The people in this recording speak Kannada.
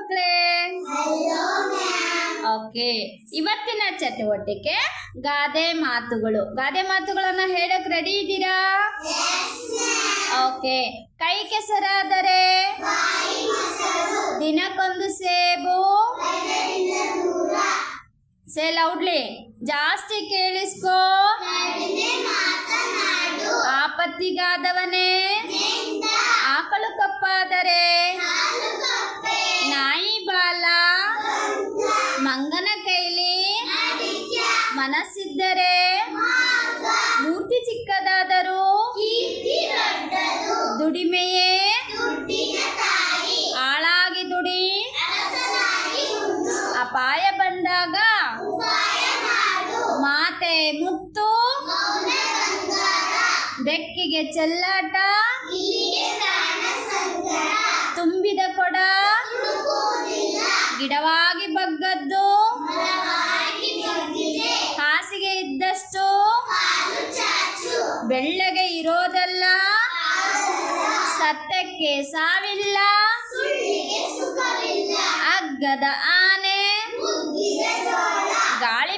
ಮಕ್ಕಳೇ. ಓಕೆ, ಇವತ್ತಿನ ಚಟುವಟಿಕೆ ಗಾದೆ ಮಾತುಗಳು. ಗಾದೆ ಮಾತುಗಳನ್ನ ಹೇಳಕ್ ರೆಡಿ ಇದ್ದೀರಾ? ಓಕೆ. ಕೈ ಕೆಸರಾದರೆ ದಿನಕ್ಕೊಂದು ಸೇಬು. ಸೇ ಲೌಡ್ಲಿ, ಜಾಸ್ತಿ ಕೇಳಿಸ್ಕೋ. ಆಪತ್ತಿಗಾದವನೇ ಆಕಳು ಕಪ್ಪಾದರೆ ನಾಯಿ ಬಾಲ. ಮಂಗನ ಕೈಲಿ ಮನಸ್ಸಿದ್ದರೆ ಮೂರ್ತಿ ಚಿಕ್ಕದಾದರೂ ದುಡಿಮೆಯೇ ಆಳಾಗಿ ದುಡಿ. ಅಪಾಯ ಬಂದಾಗ ಮಾತೆ ಮುತ್ತು. ಬೆಕ್ಕಿಗೆ ಚೆಲ್ಲಾಟ ತುಂಬಿದ ಕೊಡ ಗಿಡವಾಗಿ ಬಗ್ಗದ್ದು. ಹಾಸಿಗೆ ಇದ್ದಷ್ಟು ಬೆಳ್ಳಗೆ ಇರೋದಲ್ಲ. ಸತ್ಯಕ್ಕೆ ಸಾವಿಲ್ಲ. ಅಗ್ಗದ ಆನೆ ಗಾಳಿ